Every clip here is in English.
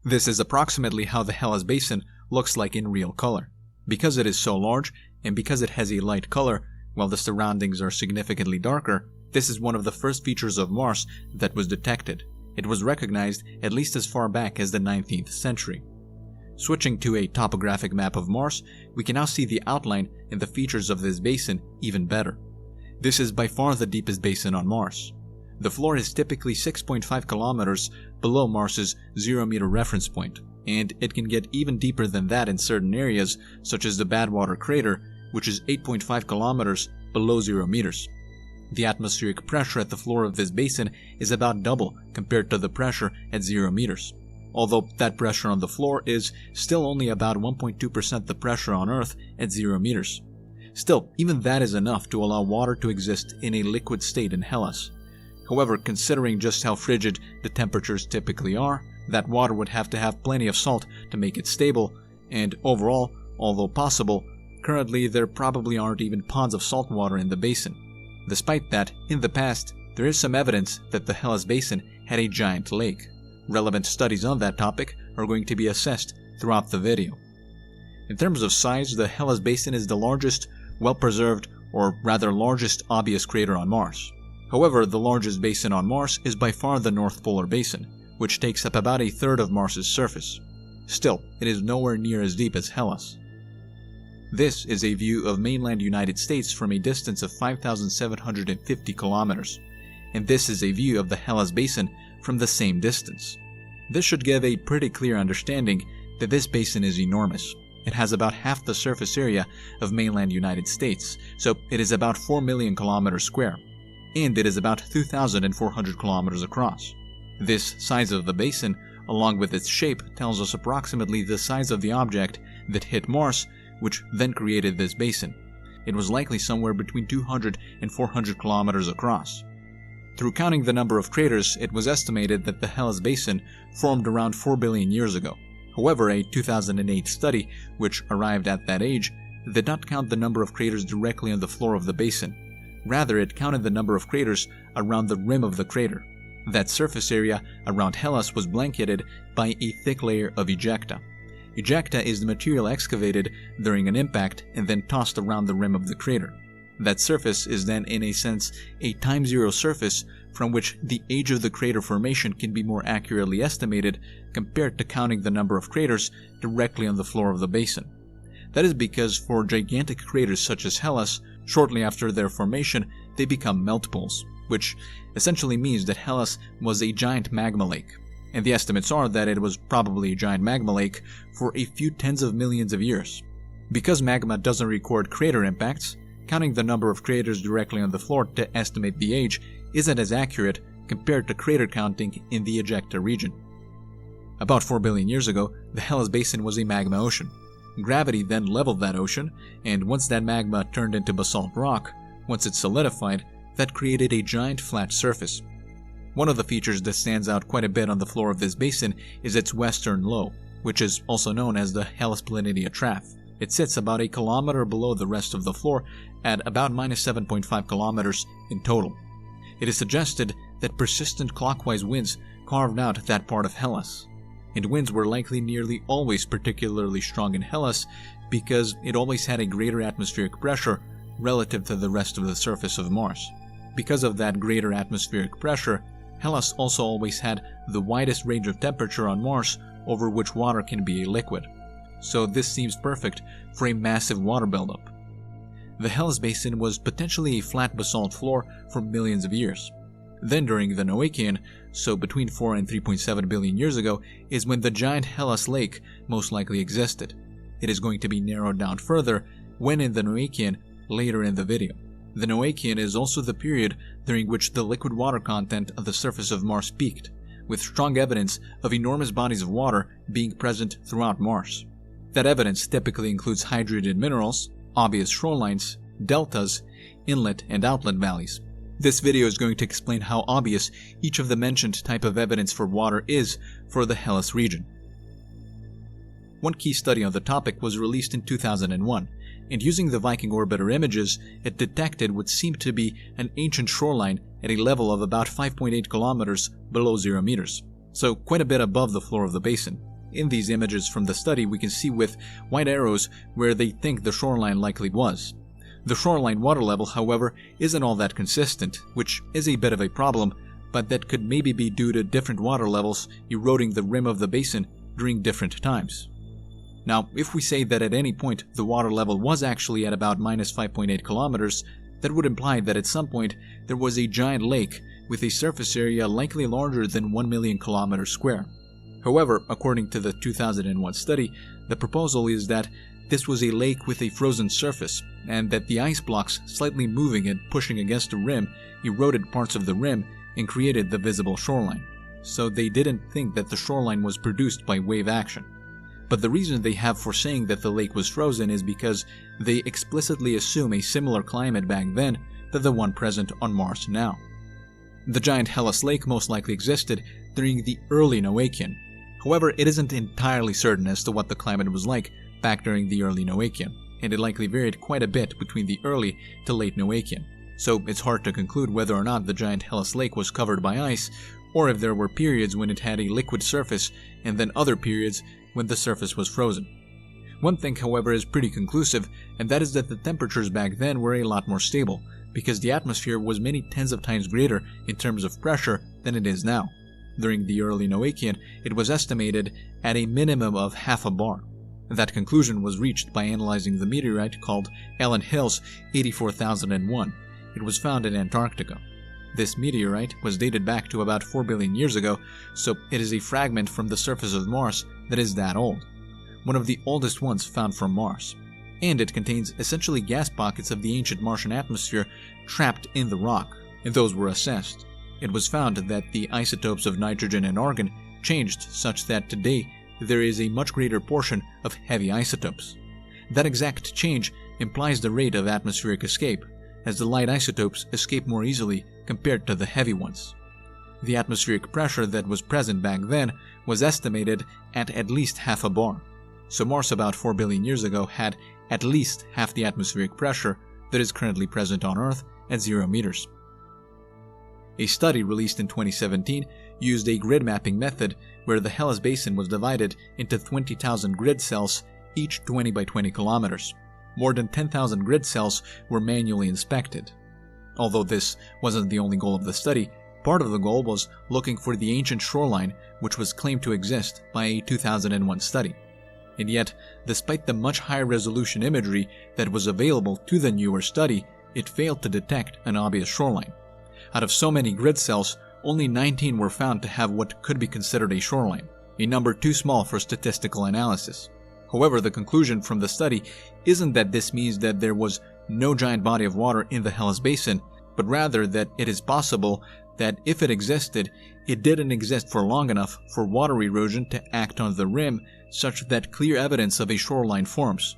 This is approximately how the Hellas Basin looks like in real color. Because it is so large, and because it has a light color, while the surroundings are significantly darker, this is one of the first features of Mars that was detected. It was recognized at least as far back as the 19th century. Switching to a topographic map of Mars, we can now see the outline and the features of this basin even better. This is by far the deepest basin on Mars. The floor is typically 6.5 kilometers below Mars's 0-meter reference point, and it can get even deeper than that in certain areas, such as the Badwater crater, which is 8.5 kilometers below 0 meters. The atmospheric pressure at the floor of this basin is about double compared to the pressure at 0 meters. Although that pressure on the floor is still only about 1.2% the pressure on Earth at 0 meters. Still, even that is enough to allow water to exist in a liquid state in Hellas. However, considering just how frigid the temperatures typically are, that water would have to have plenty of salt to make it stable, and overall, although possible, currently there probably aren't even ponds of salt water in the basin. Despite that, in the past, there is some evidence that the Hellas Basin had a giant lake. Relevant studies on that topic are going to be assessed throughout the video. In terms of size, the Hellas Basin is the largest, well-preserved, or rather largest obvious crater on Mars. However, the largest basin on Mars is by far the North Polar Basin, which takes up about a third of Mars's surface. Still, it is nowhere near as deep as Hellas. This is a view of mainland United States from a distance of 5,750 kilometers, and this is a view of the Hellas Basin from the same distance. This should give a pretty clear understanding that this basin is enormous. It has about half the surface area of mainland United States, so it is about 4 million kilometers square, and it is about 2,400 kilometers across. This size of the basin, along with its shape, tells us approximately the size of the object that hit Mars, which then created this basin. It was likely somewhere between 200 and 400 kilometers across. Through counting the number of craters, it was estimated that the Hellas Basin formed around 4 billion years ago. However, a 2008 study, which arrived at that age, did not count the number of craters directly on the floor of the basin. Rather, it counted the number of craters around the rim of the crater. That surface area around Hellas was blanketed by a thick layer of ejecta. Ejecta is the material excavated during an impact and then tossed around the rim of the crater. That surface is then, in a sense, a time-zero surface from which the age of the crater formation can be more accurately estimated compared to counting the number of craters directly on the floor of the basin. That is because for gigantic craters such as Hellas, shortly after their formation, they become melt pools, which essentially means that Hellas was a giant magma lake. And the estimates are that it was probably a giant magma lake for a few tens of millions of years. Because magma doesn't record crater impacts, counting the number of craters directly on the floor to estimate the age isn't as accurate compared to crater counting in the ejecta region. About 4 billion years ago, the Hellas Basin was a magma ocean. Gravity then leveled that ocean, and once that magma turned into basalt rock, once it solidified, that created a giant flat surface. One of the features that stands out quite a bit on the floor of this basin is its western low, which is also known as the Hellas Planitia Trough. It sits about a kilometer below the rest of the floor at about minus 7.5 kilometers in total. It is suggested that persistent clockwise winds carved out that part of Hellas. And winds were likely nearly always particularly strong in Hellas because it always had a greater atmospheric pressure relative to the rest of the surface of Mars. Because of that greater atmospheric pressure, Hellas also always had the widest range of temperature on Mars over which water can be a liquid. So this seems perfect for a massive water buildup. The Hellas Basin was potentially a flat basalt floor for millions of years. Then during the Noachian, so between 4 and 3.7 billion years ago, is when the giant Hellas Lake most likely existed. It is going to be narrowed down further when in the Noachian later in the video. The Noachian is also the period during which the liquid water content of the surface of Mars peaked, with strong evidence of enormous bodies of water being present throughout Mars. That evidence typically includes hydrated minerals, obvious shorelines, deltas, inlet and outlet valleys. This video is going to explain how obvious each of the mentioned type of evidence for water is for the Hellas region. One key study on the topic was released in 2001, and using the Viking orbiter images, it detected what seemed to be an ancient shoreline at a level of about 5.8 kilometers below 0 meters. so quite a bit above the floor of the basin. In these images from the study, we can see with white arrows where they think the shoreline likely was. The shoreline water level, however, isn't all that consistent, which is a bit of a problem, but that could maybe be due to different water levels eroding the rim of the basin during different times. Now, if we say that at any point the water level was actually at about minus 5.8 kilometers, that would imply that at some point there was a giant lake with a surface area likely larger than 1 million kilometers square. However, according to the 2001 study, the proposal is that this was a lake with a frozen surface, and that the ice blocks slightly moving and pushing against the rim eroded parts of the rim and created the visible shoreline. So they didn't think that the shoreline was produced by wave action. But the reason they have for saying that the lake was frozen is because they explicitly assume a similar climate back then to the one present on Mars now. The giant Hellas Lake most likely existed during the early Noachian. However, it isn't entirely certain as to what the climate was like back during the early Noachian, and it likely varied quite a bit between the early to late Noachian. So it's hard to conclude whether or not the giant Hellas Lake was covered by ice, or if there were periods when it had a liquid surface and then other periods when the surface was frozen. One thing, however, is pretty conclusive, and that is that the temperatures back then were a lot more stable, because the atmosphere was many tens of times greater in terms of pressure than it is now. During the early Noachian, it was estimated at a minimum of half a bar. That conclusion was reached by analyzing the meteorite called Ellen Hills 84001. It was found in Antarctica. This meteorite was dated back to about 4 billion years ago, so it is a fragment from the surface of Mars that is that old, one of the oldest ones found from Mars. And it contains essentially gas pockets of the ancient Martian atmosphere trapped in the rock, and those were assessed. It was found that the isotopes of nitrogen and argon changed such that today there is a much greater portion of heavy isotopes. That exact change implies the rate of atmospheric escape, as the light isotopes escape more easily compared to the heavy ones. The atmospheric pressure that was present back then was estimated at least half a bar. So Mars about 4 billion years ago had at least half the atmospheric pressure that is currently present on Earth at 0 meters. A study released in 2017 used a grid mapping method where the Hellas Basin was divided into 20,000 grid cells, each 20 by 20 kilometers. More than 10,000 grid cells were manually inspected. Although this wasn't the only goal of the study, part of the goal was looking for the ancient shoreline which was claimed to exist by a 2001 study. And yet, despite the much higher resolution imagery that was available to the newer study, it failed to detect an obvious shoreline. Out of so many grid cells, only 19 were found to have what could be considered a shoreline, a number too small for statistical analysis. However, the conclusion from the study isn't that this means that there was no giant body of water in the Hellas Basin, but rather that it is possible that if it existed, it didn't exist for long enough for water erosion to act on the rim such that clear evidence of a shoreline forms.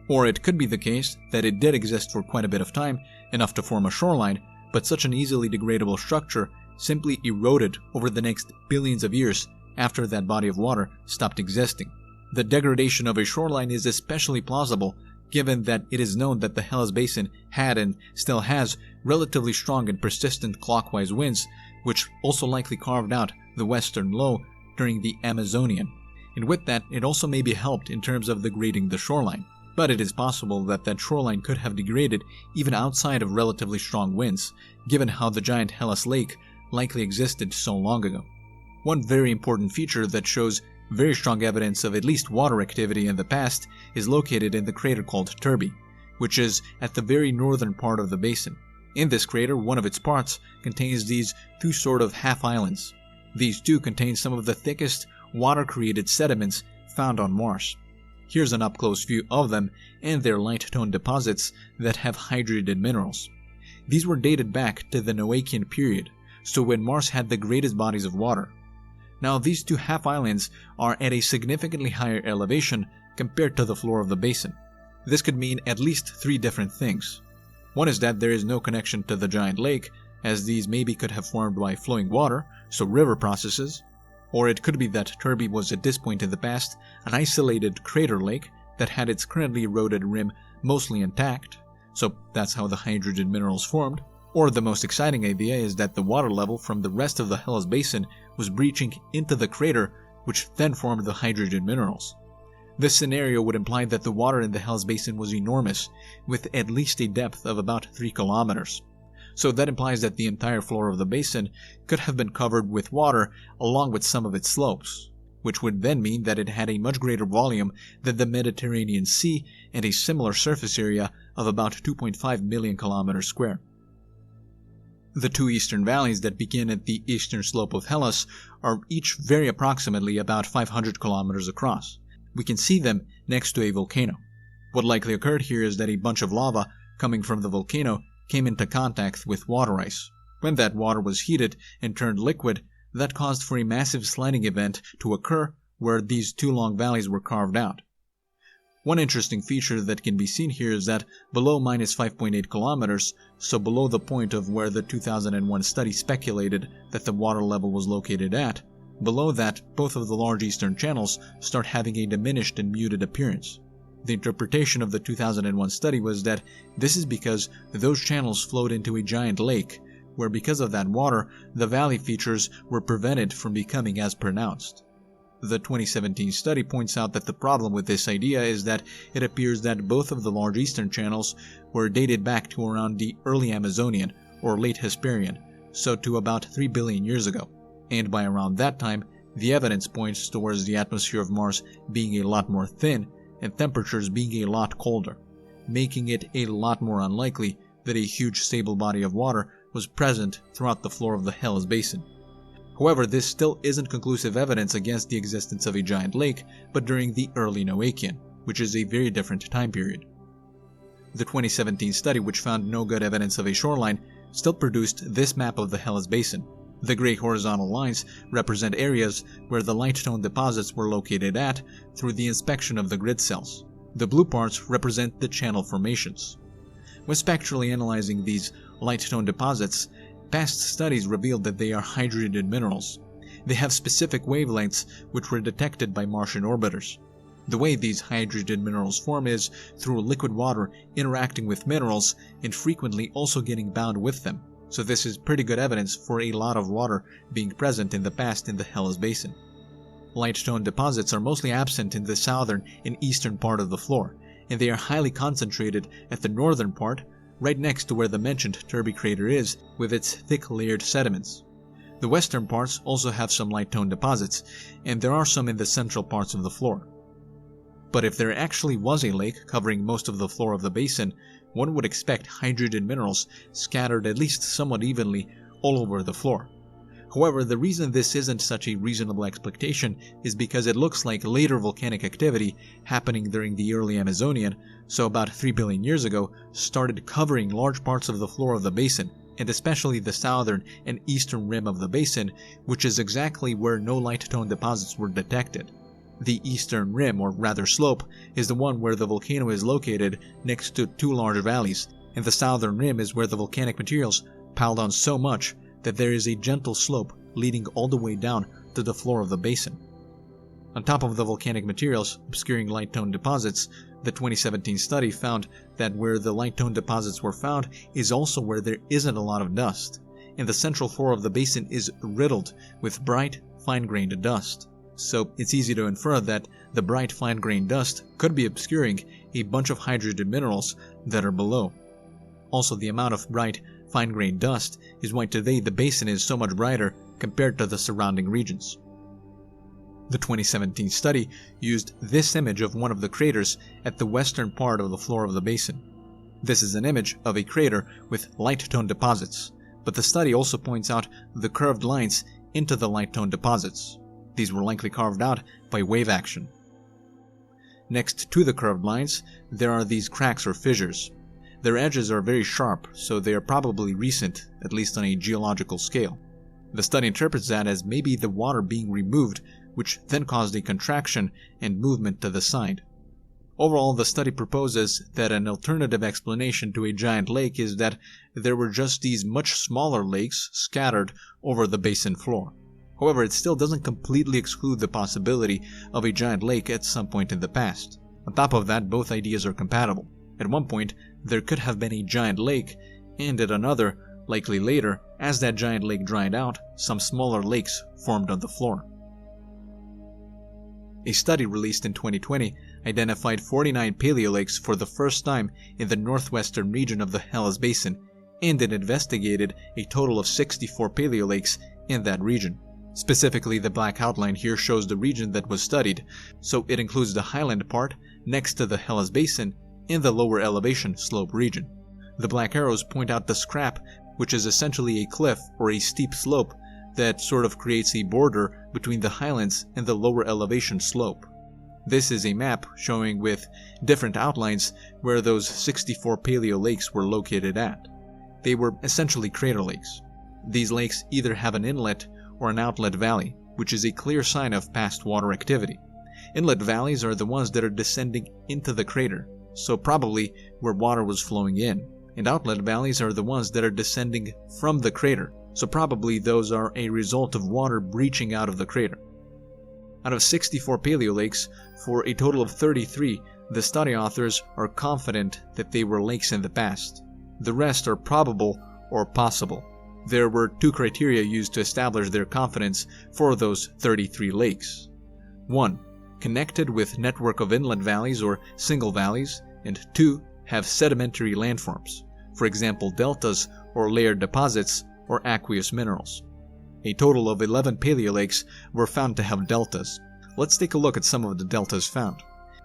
Or it could be the case that it did exist for quite a bit of time, enough to form a shoreline, but such an easily degradable structure simply eroded over the next billions of years after that body of water stopped existing. The degradation of a shoreline is especially plausible given that it is known that the Hellas Basin had and still has relatively strong and persistent clockwise winds, which also likely carved out the western low during the Amazonian. And with that, it also may be helped in terms of degrading the shoreline. But it is possible that that shoreline could have degraded even outside of relatively strong winds, given how the giant Hellas Lake likely existed so long ago. One very important feature that shows very strong evidence of at least water activity in the past is located in the crater called Turby, which is at the very northern part of the basin. In this crater, one of its parts contains these two sort of half-islands. These two contain some of the thickest water-created sediments found on Mars. Here's an up-close view of them and their light-toned deposits that have hydrated minerals. These were dated back to the Noachian period, so when Mars had the greatest bodies of water. Now, these two half-islands are at a significantly higher elevation compared to the floor of the basin. This could mean at least three different things. One is that there is no connection to the giant lake, as these maybe could have formed by flowing water, so river processes. Or it could be that Turby was at this point in the past an isolated crater lake that had its currently eroded rim mostly intact, so that's how the hydrogen minerals formed. Or the most exciting idea is that the water level from the rest of the Hellas Basin was breaching into the crater, which then formed the hydrogen minerals. This scenario would imply that the water in the Hell's Basin was enormous, with at least a depth of about 3 kilometers. So that implies that the entire floor of the basin could have been covered with water along with some of its slopes, which would then mean that it had a much greater volume than the Mediterranean Sea and a similar surface area of about 2.5 million kilometers square. The two eastern valleys that begin at the eastern slope of Hellas are each very approximately about 500 kilometers across. We can see them next to a volcano. What likely occurred here is that a bunch of lava coming from the volcano came into contact with water ice. When that water was heated and turned liquid, that caused for a massive sliding event to occur where these two long valleys were carved out. One interesting feature that can be seen here is that below minus 5.8 kilometers, so below the point of where the 2001 study speculated that the water level was located at, below that both of the large eastern channels start having a diminished and muted appearance. The interpretation of the 2001 study was that this is because those channels flowed into a giant lake, where because of that water, the valley features were prevented from becoming as pronounced. The 2017 study points out that the problem with this idea is that it appears that both of the large eastern channels were dated back to around the early Amazonian or late Hesperian, so to about 3 billion years ago, and by around that time, the evidence points towards the atmosphere of Mars being a lot more thin and temperatures being a lot colder, making it a lot more unlikely that a huge stable body of water was present throughout the floor of the Hellas Basin. However, this still isn't conclusive evidence against the existence of a giant lake, but during the early Noachian, which is a very different time period. The 2017 study, which found no good evidence of a shoreline, still produced this map of the Hellas Basin. The gray horizontal lines represent areas where the light tone deposits were located at through the inspection of the grid cells. The blue parts represent the channel formations. When spectrally analyzing these light tone deposits, past studies revealed that they are hydrated minerals. They have specific wavelengths which were detected by Martian orbiters. The way these hydrated minerals form is through liquid water interacting with minerals and frequently also getting bound with them. So this is pretty good evidence for a lot of water being present in the past in the Hellas Basin. Light tone deposits are mostly absent in the southern and eastern part of the floor, and they are highly concentrated at the northern part, right next to where the mentioned Turby crater is, with its thick layered sediments. The western parts also have some light tone deposits, and there are some in the central parts of the floor. But if there actually was a lake covering most of the floor of the basin, one would expect hydrated minerals scattered at least somewhat evenly all over the floor. However, the reason this isn't such a reasonable expectation is because it looks like later volcanic activity happening during the early Amazonian, so about 3 billion years ago, started covering large parts of the floor of the basin, and especially the southern and eastern rim of the basin, which is exactly where no light tone deposits were detected. The eastern rim, or rather slope, is the one where the volcano is located next to two large valleys, and the southern rim is where the volcanic materials piled on so much that there is a gentle slope leading all the way down to the floor of the basin. On top of the volcanic materials obscuring light tone deposits, the 2017 study found that where the light tone deposits were found is also where there isn't a lot of dust, and the central floor of the basin is riddled with bright, fine-grained dust. So it's easy to infer that the bright fine-grained dust could be obscuring a bunch of hydrated minerals that are below. Also, the amount of bright, fine-grained dust is why today the basin is so much brighter compared to the surrounding regions. The 2017 study used this image of one of the craters at the western part of the floor of the basin. This is an image of a crater with light tone deposits, but the study also points out the curved lines into the light tone deposits. These were likely carved out by wave action. Next to the curved lines, there are these cracks or fissures. Their edges are very sharp, so they are probably recent, at least on a geological scale. The study interprets that as maybe the water being removed, which then caused a contraction and movement to the side. Overall, the study proposes that an alternative explanation to a giant lake is that there were just these much smaller lakes scattered over the basin floor. However, it still doesn't completely exclude the possibility of a giant lake at some point in the past. On top of that, both ideas are compatible. At one point, there could have been a giant lake, and at another, likely later, As that giant lake dried out, some smaller lakes formed on the floor. A study released in 2020 identified 49 paleolakes for the first time in the northwestern region of the Hellas Basin, and it investigated a total of 64 paleolakes in that region. Specifically, the black outline here shows the region that was studied, so it includes the highland part next to the Hellas Basin and the lower elevation slope region. The black arrows point out the scrap, which is essentially a cliff or a steep slope that sort of creates a border between the highlands and the lower elevation slope. This is a map showing with different outlines where those 64 paleo lakes were located at. They were essentially crater lakes. These lakes either have an inlet or an outlet valley, which is a clear sign of past water activity. Inlet valleys are the ones that are descending into the crater, so probably where water was flowing in, and outlet valleys are the ones that are descending from the crater, so probably those are a result of water breaching out of the crater. Out of 64 paleolakes, for a total of 33, the study authors are confident that they were lakes in the past. The rest are probable or possible. There were two criteria used to establish their confidence for those 33 lakes. 1. Connected with network of inlet valleys or single valleys, and 2. Have sedimentary landforms, for example deltas or layered deposits or aqueous minerals. A total of 11 paleolakes were found to have deltas. Let's take a look at some of the deltas found.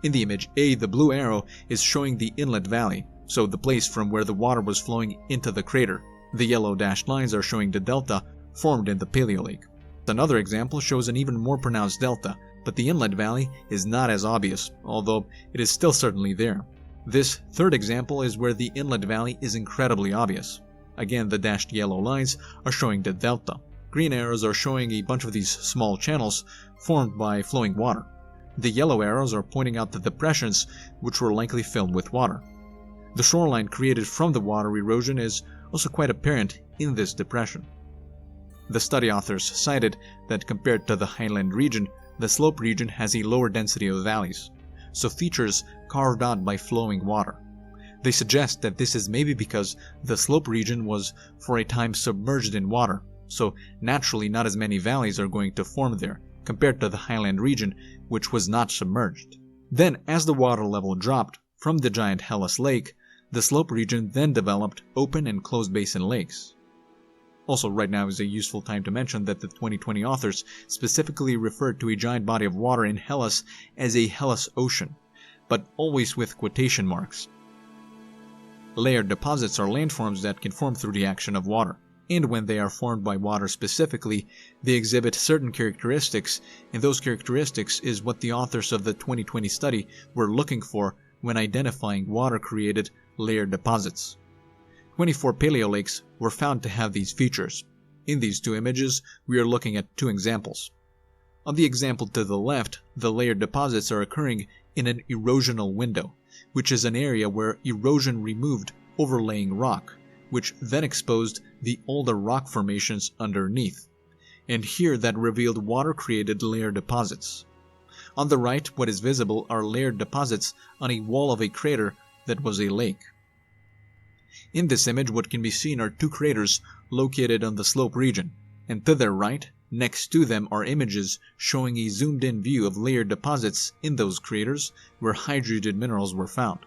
In the image A, the blue arrow is showing the inlet valley, so the place from where the water was flowing into the crater. The yellow dashed lines are showing the delta formed in the paleolake. Another example shows an even more pronounced delta, but the inlet valley is not as obvious, although it is still certainly there. This third example is where the inlet valley is incredibly obvious. Again, the dashed yellow lines are showing the delta. Green arrows are showing a bunch of these small channels formed by flowing water. The yellow arrows are pointing out the depressions which were likely filled with water. The shoreline created from the water erosion is also quite apparent in this depression. The study authors cited that compared to the highland region, the slope region has a lower density of valleys, so features carved out by flowing water. They suggest that this is maybe because the slope region was for a time submerged in water, so naturally not as many valleys are going to form there compared to the highland region, which was not submerged. Then, as the water level dropped from the giant Hellas Lake, the slope region then developed open and closed basin lakes. Also, right now is a useful time to mention that the 2020 authors specifically referred to a giant body of water in Hellas as a Hellas Ocean, but always with quotation marks. Layered deposits are landforms that can form through the action of water, and when they are formed by water specifically, they exhibit certain characteristics, and those characteristics is what the authors of the 2020 study were looking for when identifying water-created layered deposits. 24 paleolakes were found to have these features. In these two images, we are looking at two examples. On the example to the left, the layered deposits are occurring in an erosional window, which is an area where erosion removed overlaying rock, which then exposed the older rock formations underneath. And here that revealed water-created layered deposits. On the right, what is visible are layered deposits on a wall of a crater that was a lake. In this image, what can be seen are two craters located on the slope region, and to their right, next to them are images showing a zoomed-in view of layered deposits in those craters where hydrated minerals were found.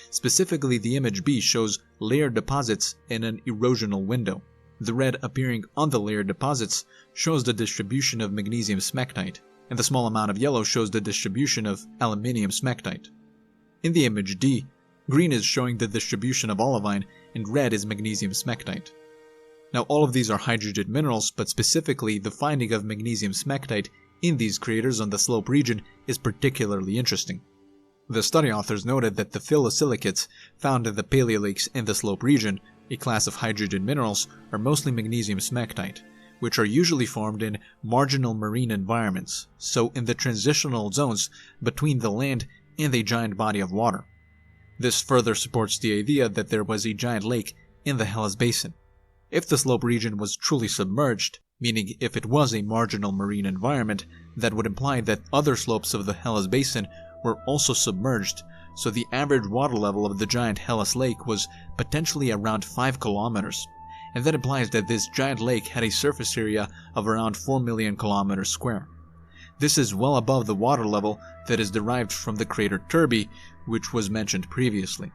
Specifically, the image B shows layered deposits in an erosional window. The red appearing on the layered deposits shows the distribution of magnesium smectite, and the small amount of yellow shows the distribution of aluminium smectite. In the image D, green is showing the distribution of olivine, and red is magnesium smectite. Now, all of these are hydrated minerals, but specifically the finding of magnesium smectite in these craters on the slope region is particularly interesting. The study authors noted that the phyllosilicates found in the paleolakes in the slope region, a class of hydrated minerals, are mostly magnesium smectite, which are usually formed in marginal marine environments, so in the transitional zones between the land and a giant body of water. This further supports the idea that there was a giant lake in the Hellas Basin. If the slope region was truly submerged, meaning if it was a marginal marine environment, that would imply that other slopes of the Hellas Basin were also submerged, so the average water level of the giant Hellas Lake was potentially around 5 kilometers, and that implies that this giant lake had a surface area of around 4 million kilometers square. This is well above the water level that is derived from the crater Turby, which was mentioned previously.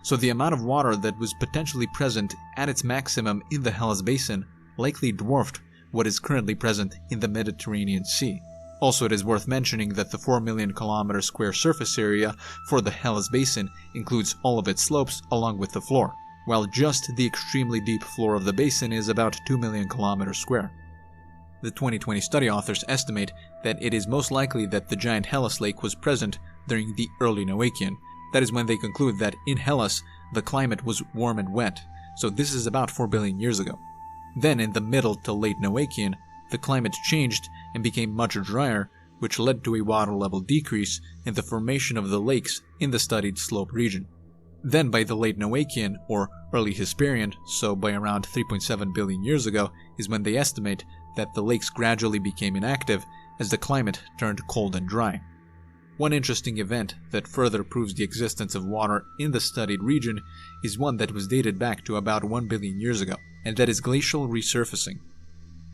So the amount of water that was potentially present at its maximum in the Hellas Basin likely dwarfed what is currently present in the Mediterranean Sea. Also, it is worth mentioning that the 4 million kilometer square surface area for the Hellas Basin includes all of its slopes along with the floor, while just the extremely deep floor of the basin is about 2 million kilometers square. The 2020 study authors estimate that it is most likely that the giant Hellas lake was present during the early Noachian. That is when they conclude that in Hellas the climate was warm and wet, so this is about 4 billion years ago. Then in the middle to late Noachian, the climate changed and became much drier, which led to a water level decrease and the formation of the lakes in the studied slope region. Then by the late Noachian, or early Hesperian, so by around 3.7 billion years ago, is when they estimate that the lakes gradually became inactive as the climate turned cold and dry. One interesting event that further proves the existence of water in the studied region is one that was dated back to about 1 billion years ago, and that is glacial resurfacing.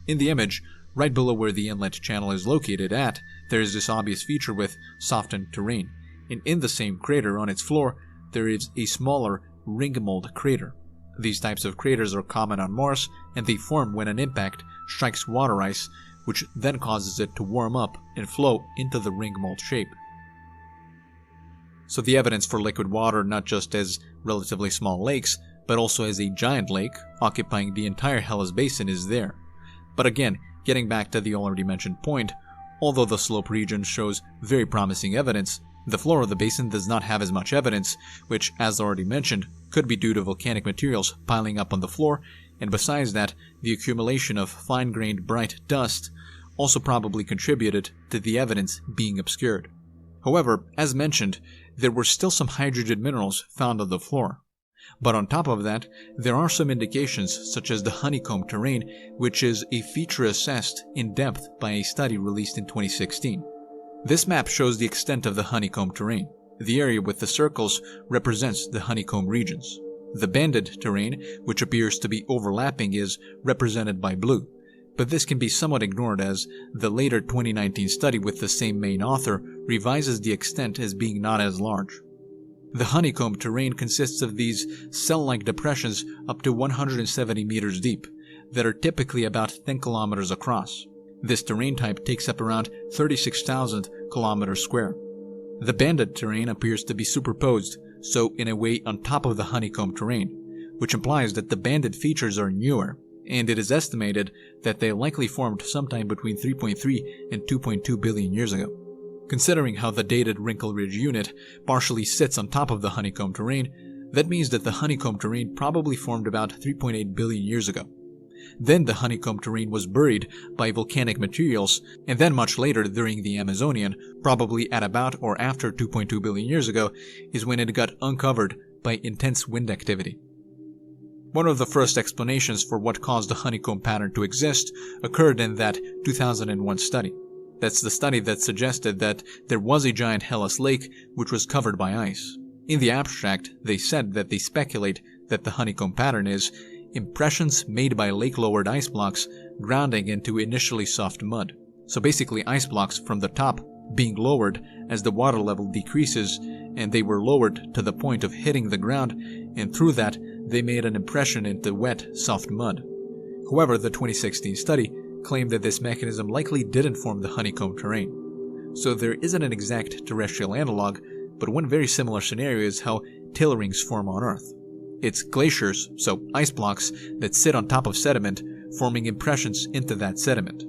In the image, right below where the inlet channel is located at, there is this obvious feature with softened terrain, and in the same crater on its floor, there is a smaller ring-mold crater. These types of craters are common on Mars, and they form when an impact strikes water ice, which then causes it to warm up and flow into the ring-mold shape. So the evidence for liquid water not just as relatively small lakes, but also as a giant lake occupying the entire Hellas Basin is there. But again, getting back to the already mentioned point, although the slope region shows very promising evidence, the floor of the basin does not have as much evidence, which, as already mentioned, could be due to volcanic materials piling up on the floor, and besides that, the accumulation of fine-grained bright dust also probably contributed to the evidence being obscured. However, as mentioned, there were still some hydrogen minerals found on the floor. But on top of that, there are some indications such as the Honeycomb terrain, which is a feature assessed in depth by a study released in 2016. This map shows the extent of the Honeycomb terrain. The area with the circles represents the Honeycomb regions. The banded terrain, which appears to be overlapping, is represented by blue. But this can be somewhat ignored as the later 2019 study with the same main author revises the extent as being not as large. The Honeycomb terrain consists of these cell-like depressions up to 170 meters deep that are typically about 10 kilometers across. This terrain type takes up around 36,000 kilometers square. The banded terrain appears to be superposed, so in a way on top of the Honeycomb terrain, which implies that the banded features are newer, and it is estimated that they likely formed sometime between 3.3 and 2.2 billion years ago. Considering how the dated Wrinkle Ridge unit partially sits on top of the Honeycomb terrain, that means that the Honeycomb terrain probably formed about 3.8 billion years ago. Then the Honeycomb terrain was buried by volcanic materials, and then much later during the Amazonian, probably at about or after 2.2 billion years ago, is when it got uncovered by intense wind activity. One of the first explanations for what caused the honeycomb pattern to exist occurred in that 2001 study. That's the study that suggested that there was a giant Hellas lake which was covered by ice. In the abstract, they said that they speculate that the honeycomb pattern is impressions made by lake-lowered ice blocks grounding into initially soft mud. So basically ice blocks from the top being lowered as the water level decreases, and they were lowered to the point of hitting the ground, and through that they made an impression into wet, soft mud. However, the 2016 study claimed that this mechanism likely didn't form the honeycomb terrain. So there isn't an exact terrestrial analog, but one very similar scenario is how till rings form on Earth. It's glaciers, so ice blocks, that sit on top of sediment, forming impressions into that sediment.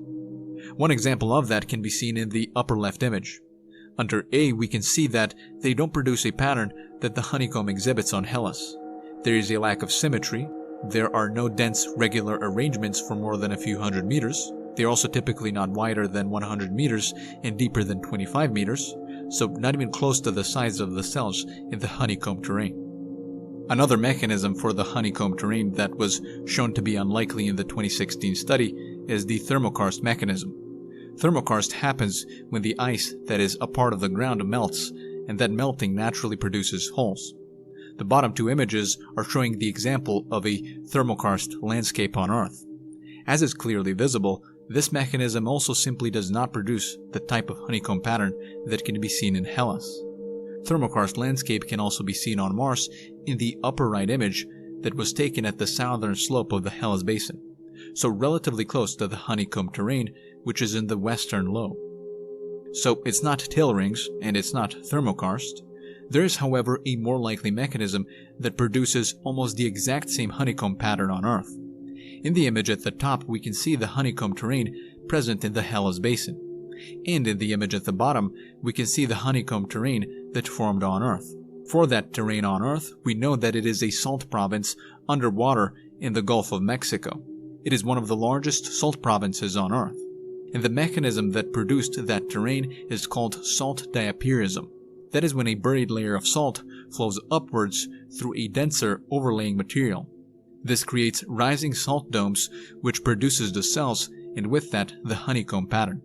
One example of that can be seen in the upper left image. Under A, we can see that they don't produce a pattern that the honeycomb exhibits on Hellas. There is a lack of symmetry. There are no dense, regular arrangements for more than a few hundred meters. They are also typically not wider than 100 meters and deeper than 25 meters, so not even close to the size of the cells in the honeycomb terrain. Another mechanism for the honeycomb terrain that was shown to be unlikely in the 2016 study is the thermokarst mechanism. Thermokarst happens when the ice that is a part of the ground melts, and that melting naturally produces holes. The bottom two images are showing the example of a thermokarst landscape on Earth. As is clearly visible, this mechanism also simply does not produce the type of honeycomb pattern that can be seen in Hellas. Thermokarst landscape can also be seen on Mars in the upper right image that was taken at the southern slope of the Hellas Basin, so relatively close to the honeycomb terrain, which is in the western lobe. So it's not tail rings, and it's not thermokarst. There is, however, a more likely mechanism that produces almost the exact same honeycomb pattern on Earth. In the image at the top, we can see the honeycomb terrain present in the Hellas Basin. And in the image at the bottom, we can see the honeycomb terrain that formed on Earth. For that terrain on Earth, we know that it is a salt province underwater in the Gulf of Mexico. It is one of the largest salt provinces on Earth. And the mechanism that produced that terrain is called salt diapirism. That is when a buried layer of salt flows upwards through a denser overlaying material. This creates rising salt domes, which produces the cells, and with that, the honeycomb pattern.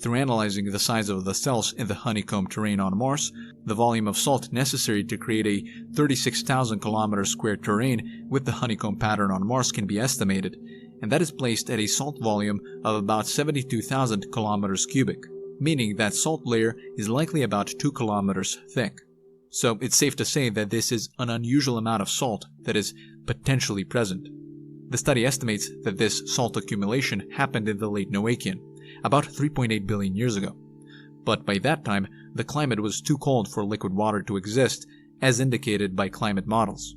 Through analyzing the size of the cells in the honeycomb terrain on Mars, the volume of salt necessary to create a 36,000 km² terrain with the honeycomb pattern on Mars can be estimated, and that is placed at a salt volume of about 72,000 km³, meaning that salt layer is likely about 2 kilometers thick. So it's safe to say that this is an unusual amount of salt that is potentially present. The study estimates that this salt accumulation happened in the late Noachian, about 3.8 billion years ago. But by that time, the climate was too cold for liquid water to exist, as indicated by climate models.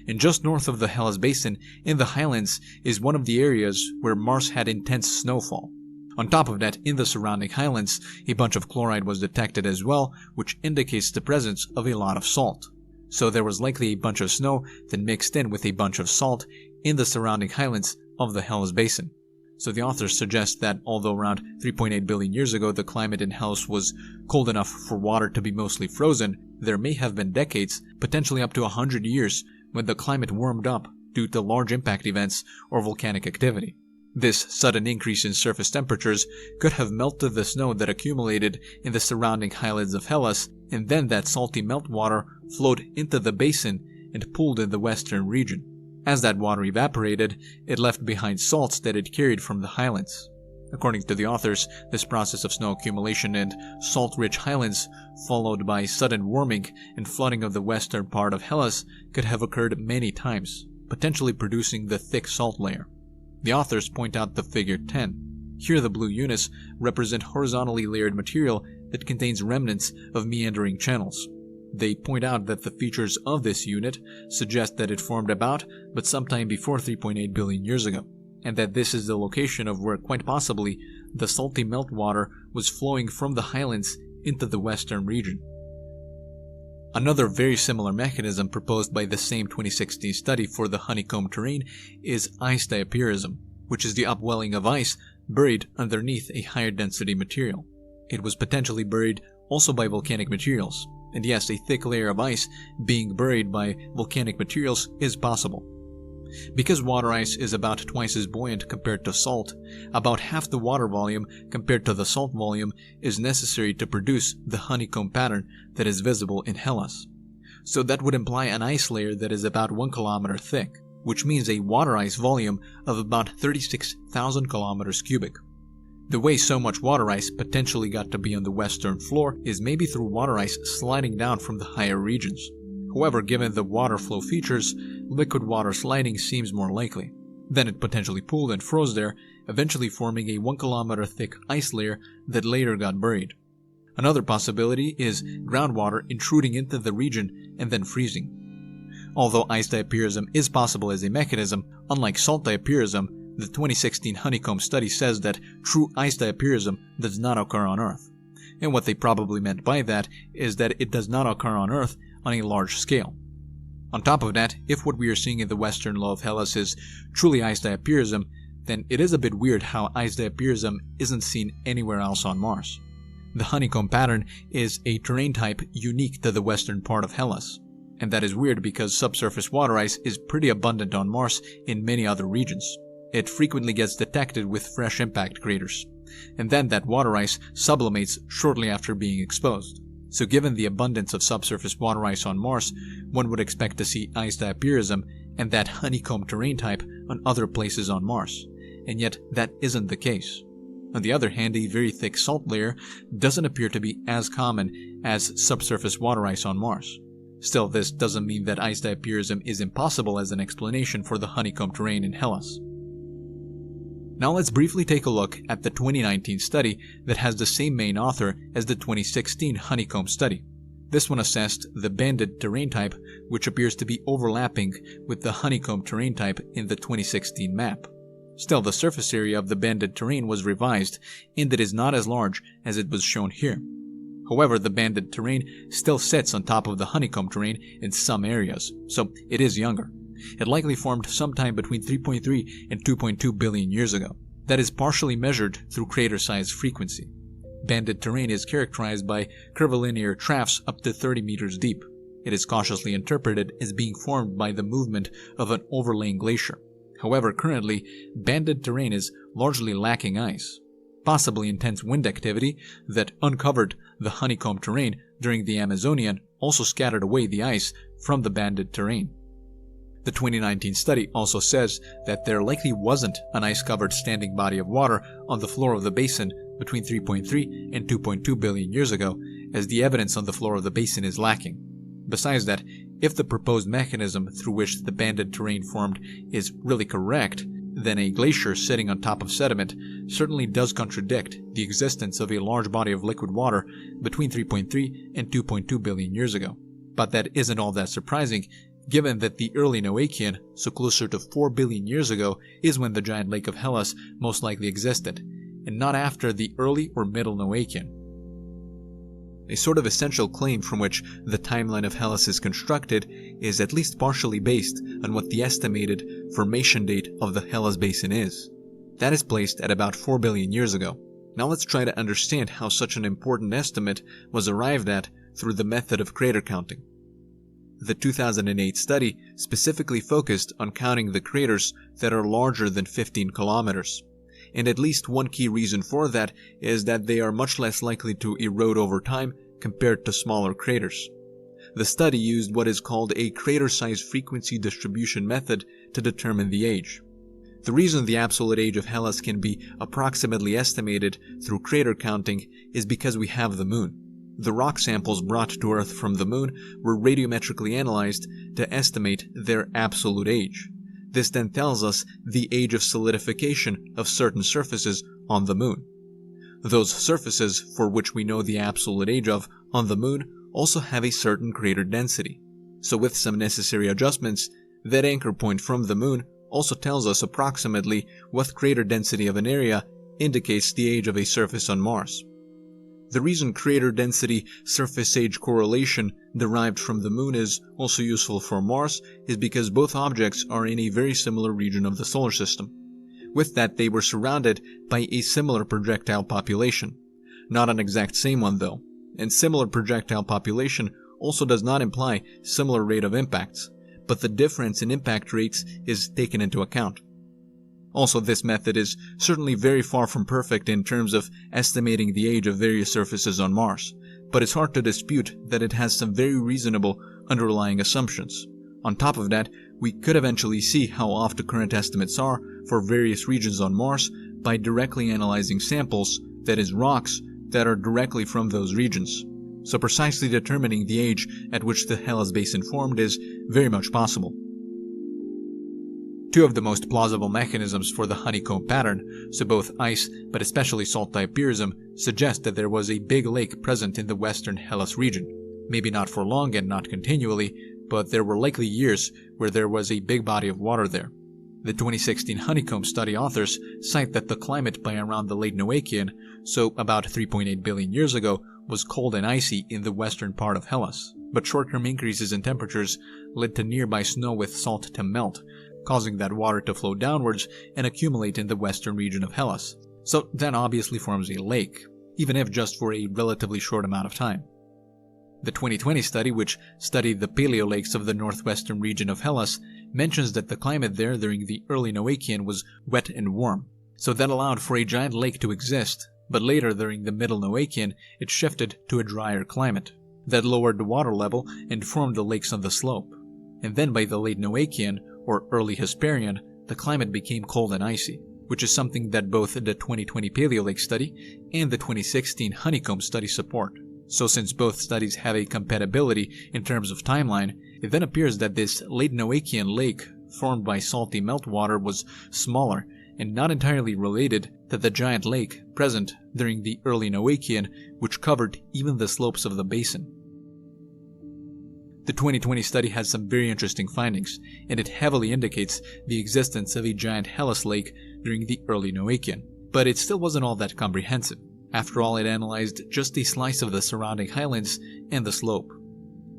And just north of the Hellas Basin, in the highlands, is one of the areas where Mars had intense snowfall. On top of that, in the surrounding highlands, a bunch of chloride was detected as well, which indicates the presence of a lot of salt. So there was likely a bunch of snow that mixed in with a bunch of salt in the surrounding highlands of the Hellas Basin. So the authors suggest that although around 3.8 billion years ago the climate in Hellas was cold enough for water to be mostly frozen, there may have been decades, potentially up to 100 years, when the climate warmed up due to large impact events or volcanic activity. This sudden increase in surface temperatures could have melted the snow that accumulated in the surrounding highlands of Hellas, and then that salty meltwater flowed into the basin and pooled in the western region. As that water evaporated, it left behind salts that it carried from the highlands. According to the authors, this process of snow accumulation and salt-rich highlands, followed by sudden warming and flooding of the western part of Hellas, could have occurred many times, potentially producing the thick salt layer. The authors point out the figure 10. Here the blue units represent horizontally layered material that contains remnants of meandering channels. They point out that the features of this unit suggest that it formed about, but sometime before 3.8 billion years ago, and that this is the location of where quite possibly the salty meltwater was flowing from the highlands into the western region. Another very similar mechanism proposed by the same 2016 study for the honeycomb terrain is ice diapirism, which is the upwelling of ice buried underneath a higher density material. It was potentially buried also by volcanic materials. And yes, a thick layer of ice being buried by volcanic materials is possible. Because water ice is about twice as buoyant compared to salt, about half the water volume compared to the salt volume is necessary to produce the honeycomb pattern that is visible in Hellas. So that would imply an ice layer that is about 1 kilometer thick, which means a water ice volume of about 36,000 kilometers cubic. The way so much water ice potentially got to be on the western floor is maybe through water ice sliding down from the higher regions. However, given the water flow features, liquid water sliding seems more likely. Then it potentially pooled and froze there, eventually forming a 1 kilometer thick ice layer that later got buried. Another possibility is groundwater intruding into the region and then freezing. Although ice diapirism is possible as a mechanism, unlike salt diapirism, the 2016 Honeycomb study says that true ice diapirism does not occur on Earth. And what they probably meant by that is that it does not occur on Earth on a large scale. On top of that, if what we are seeing in the western lobe of Hellas is truly ice diapirism, then it is a bit weird how ice diapirism isn't seen anywhere else on Mars. The honeycomb pattern is a terrain type unique to the western part of Hellas. And that is weird because subsurface water ice is pretty abundant on Mars in many other regions. It frequently gets detected with fresh impact craters, and then that water ice sublimates shortly after being exposed. So given the abundance of subsurface water ice on Mars, one would expect to see ice diapirism and that honeycomb terrain type on other places on Mars, and yet that isn't the case. On the other hand, a very thick salt layer doesn't appear to be as common as subsurface water ice on Mars. Still, this doesn't mean that ice diapirism is impossible as an explanation for the honeycomb terrain in Hellas. Now let's briefly take a look at the 2019 study that has the same main author as the 2016 honeycomb study. This one assessed the banded terrain type, which appears to be overlapping with the honeycomb terrain type in the 2016 map. Still, the surface area of the banded terrain was revised, and it is not as large as it was shown here. However, the banded terrain still sits on top of the honeycomb terrain in some areas, so it is younger. It likely formed sometime between 3.3 and 2.2 billion years ago. That is partially measured through crater size frequency. Banded terrain is characterized by curvilinear troughs up to 30 meters deep. It is cautiously interpreted as being formed by the movement of an overlaying glacier. However, currently, banded terrain is largely lacking ice. Possibly intense wind activity that uncovered the honeycomb terrain during the Amazonian also scattered away the ice from the banded terrain. The 2019 study also says that there likely wasn't an ice-covered standing body of water on the floor of the basin between 3.3 and 2.2 billion years ago, as the evidence on the floor of the basin is lacking. Besides that, if the proposed mechanism through which the banded terrain formed is really correct, then a glacier sitting on top of sediment certainly does contradict the existence of a large body of liquid water between 3.3 and 2.2 billion years ago. But that isn't all that surprising, given that the early Noachian, so closer to 4 billion years ago, is when the giant lake of Hellas most likely existed, and not after the early or middle Noachian. A sort of essential claim from which the timeline of Hellas is constructed is at least partially based on what the estimated formation date of the Hellas Basin is. That is placed at about 4 billion years ago. Now let's try to understand how such an important estimate was arrived at through the method of crater counting. The 2008 study specifically focused on counting the craters that are larger than 15 kilometers. And at least one key reason for that is that they are much less likely to erode over time compared to smaller craters. The study used what is called a crater size frequency distribution method to determine the age. The reason the absolute age of Hellas can be approximately estimated through crater counting is because we have the moon. The rock samples brought to Earth from the moon were radiometrically analyzed to estimate their absolute age. This then tells us the age of solidification of certain surfaces on the moon. Those surfaces for which we know the absolute age of on the moon also have a certain crater density. So with some necessary adjustments, that anchor point from the moon also tells us approximately what crater density of an area indicates the age of a surface on Mars. The reason crater density surface age correlation derived from the moon is also useful for Mars is because both objects are in a very similar region of the solar system. With that, they were surrounded by a similar projectile population. Not an exact same one though, and similar projectile population also does not imply similar rate of impacts, but the difference in impact rates is taken into account. Also, this method is certainly very far from perfect in terms of estimating the age of various surfaces on Mars, but it's hard to dispute that it has some very reasonable underlying assumptions. On top of that, we could eventually see how off the current estimates are for various regions on Mars by directly analyzing samples, that is rocks, that are directly from those regions. So precisely determining the age at which the Hellas Basin formed is very much possible. Two of the most plausible mechanisms for the honeycomb pattern, so both ice but especially salt diapirism, suggest that there was a big lake present in the western Hellas region. Maybe not for long and not continually, but there were likely years where there was a big body of water there. The 2016 honeycomb study authors cite that the climate by around the late Noachian, so about 3.8 billion years ago, was cold and icy in the western part of Hellas, but short-term increases in temperatures led to nearby snow with salt to melt, causing that water to flow downwards and accumulate in the western region of Hellas. So that obviously forms a lake, even if just for a relatively short amount of time. The 2020 study, which studied the paleolakes of the northwestern region of Hellas, mentions that the climate there during the early Noachian was wet and warm, so that allowed for a giant lake to exist, But later, during the Middle Noachian, it shifted to a drier climate that lowered the water level and formed the lakes on the slope. And then by the late Noachian, or early Hesperian, the climate became cold and icy, which is something that both the 2020 Paleolake study and the 2016 Honeycomb study support. So since both studies have a compatibility in terms of timeline, it then appears that this late Noachian lake formed by salty meltwater was smaller and not entirely related to the giant lake present during the early Noachian, which covered even the slopes of the basin. The 2020 study has some very interesting findings, and it heavily indicates the existence of a giant Hellas lake during the early Noachian. But it still wasn't all that comprehensive. After all, it analyzed just a slice of the surrounding highlands and the slope.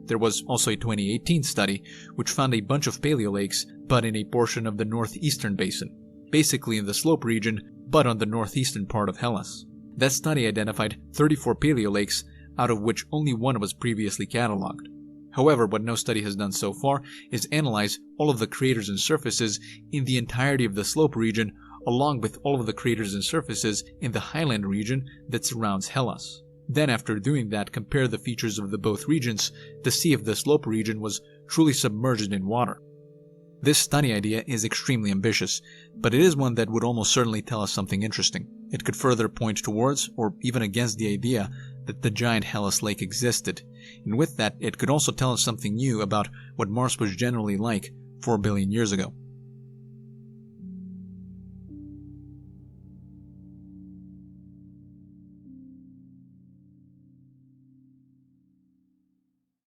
There was also a 2018 study which found a bunch of paleolakes, but in a portion of the northeastern basin, basically in the slope region, but on the northeastern part of Hellas. That study identified 34 paleolakes, out of which only one was previously catalogued. However, what no study has done so far is analyze all of the craters and surfaces in the entirety of the slope region, along with all of the craters and surfaces in the highland region that surrounds Hellas. Then after doing that, compare the features of the both regions to see if the slope region was truly submerged in water. This study idea is extremely ambitious, but it is one that would almost certainly tell us something interesting. It could further point towards, or even against, the idea that the giant Hellas lake existed, and with that, it could also tell us something new about what Mars was generally like 4 billion years ago.